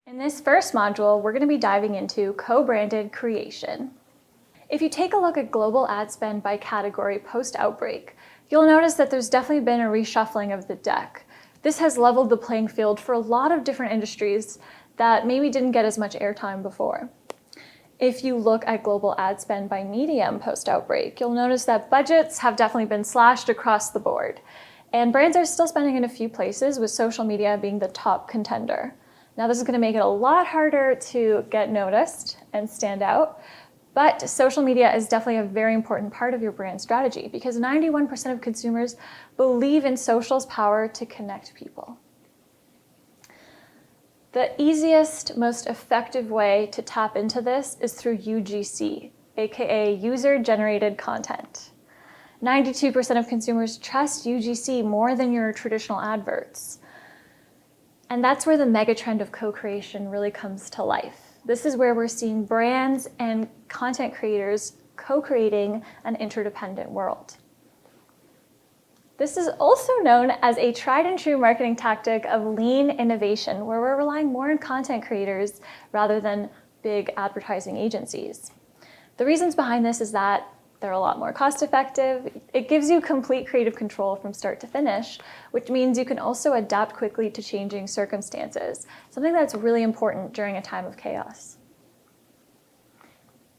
In this first module, we're going to be diving into co-branded creation. If you take a look at global ad spend by category post-outbreak, you'll notice that there's definitely been a reshuffling of the deck. This has leveled the playing field for a lot of different industries that maybe didn't get as much airtime before. If you look at global ad spend by medium post-outbreak, you'll notice that budgets have definitely been slashed across the board. And brands are still spending in a few places, with social media being the top contender. Now, this is going to make it a lot harder to get noticed and stand out, but social media is definitely a very important part of your brand strategy because 91% of consumers believe in social's power to connect people. The easiest, most effective way to tap into this is through UGC, aka user-generated content. 92% of consumers trust UGC more than your traditional adverts. And that's where the megatrend of co-creation really comes to life. This is where we're seeing brands and content creators co-creating an interdependent world. This is also known as a tried and true marketing tactic of lean innovation, where we're relying more on content creators rather than big advertising agencies. The reasons behind this is that they're a lot more cost effective. It gives you complete creative control from start to finish, which means you can also adapt quickly to changing circumstances, something that's really important during a time of chaos.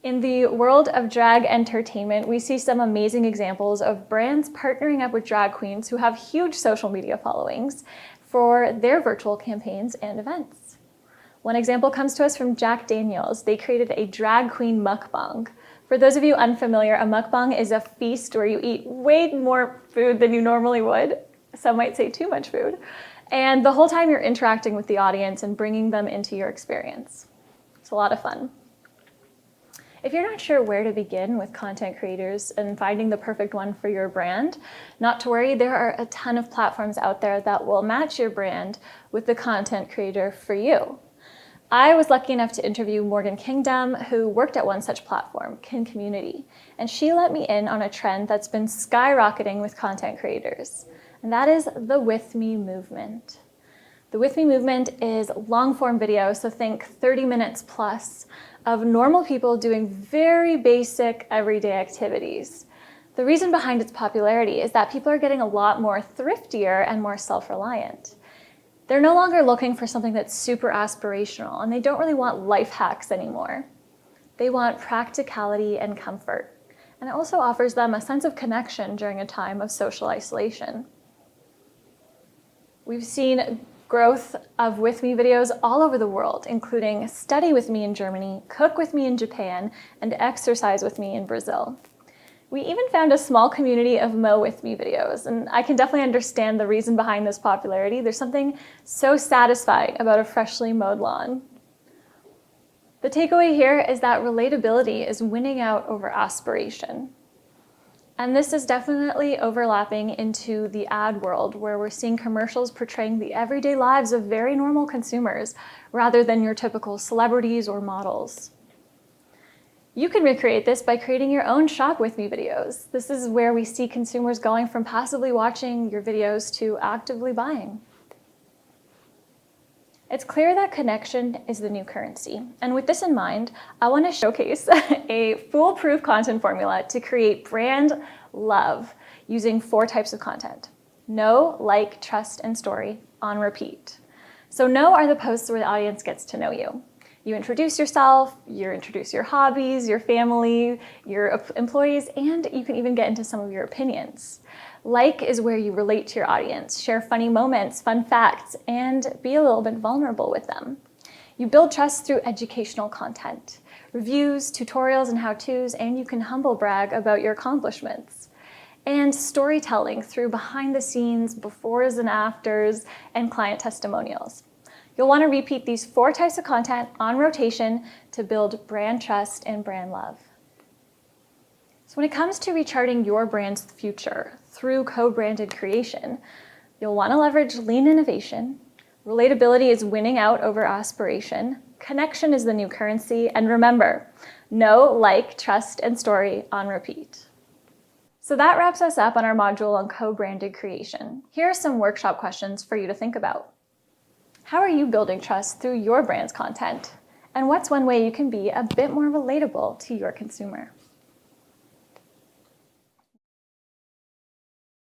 In the world of drag entertainment, we see some amazing examples of brands partnering up with drag queens who have huge social media followings for their virtual campaigns and events. One example comes to us from Jack Daniels. They created a drag queen mukbang. For those of you unfamiliar, a mukbang is a feast where you eat way more food than you normally would. Some might say too much food. And the whole time you're interacting with the audience and bringing them into your experience. It's a lot of fun. If you're not sure where to begin with content creators and finding the perfect one for your brand, not to worry, there are a ton of platforms out there that will match your brand with the content creator for you. I was lucky enough to interview Morgan Kingdom, who worked at one such platform, Kin Community, and she let me in on a trend that's been skyrocketing with content creators, and that is the With Me movement. The With Me movement is long-form video, so think 30 minutes plus, of normal people doing very basic everyday activities. The reason behind its popularity is that people are getting a lot more thriftier and more self-reliant. They're no longer looking for something that's super aspirational, and they don't really want life hacks anymore. They want practicality and comfort, and it also offers them a sense of connection during a time of social isolation. We've seen growth of With Me videos all over the world, including Study With Me in Germany, Cook With Me in Japan, and Exercise With Me in Brazil. We even found a small community of Mow With Me videos, and I can definitely understand the reason behind this popularity. There's something so satisfying about a freshly mowed lawn. The takeaway here is that relatability is winning out over aspiration. And this is definitely overlapping into the ad world, where we're seeing commercials portraying the everyday lives of very normal consumers rather than your typical celebrities or models. You can recreate this by creating your own Shop With Me videos. This is where we see consumers going from passively watching your videos to actively buying. It's clear that connection is the new currency. And with this in mind, I want to showcase a foolproof content formula to create brand love using 4 types of content: know, like, trust, and story on repeat. So know are the posts where the audience gets to know you. You introduce yourself, you introduce your hobbies, your family, your employees, and you can even get into some of your opinions. Like is where you relate to your audience, share funny moments, fun facts, and be a little bit vulnerable with them. You build trust through educational content, reviews, tutorials, and how-tos, and you can humble brag about your accomplishments. And storytelling through behind the scenes, befores and afters, and client testimonials. You'll want to repeat these 4 types of content on rotation to build brand trust and brand love. So when it comes to recharting your brand's future through co-branded creation, you'll want to leverage lean innovation. Relatability is winning out over aspiration. Connection is the new currency. And remember, know, like, trust, and story on repeat. So that wraps us up on our module on co-branded creation. Here are some workshop questions for you to think about. How are you building trust through your brand's content? And what's one way you can be a bit more relatable to your consumer?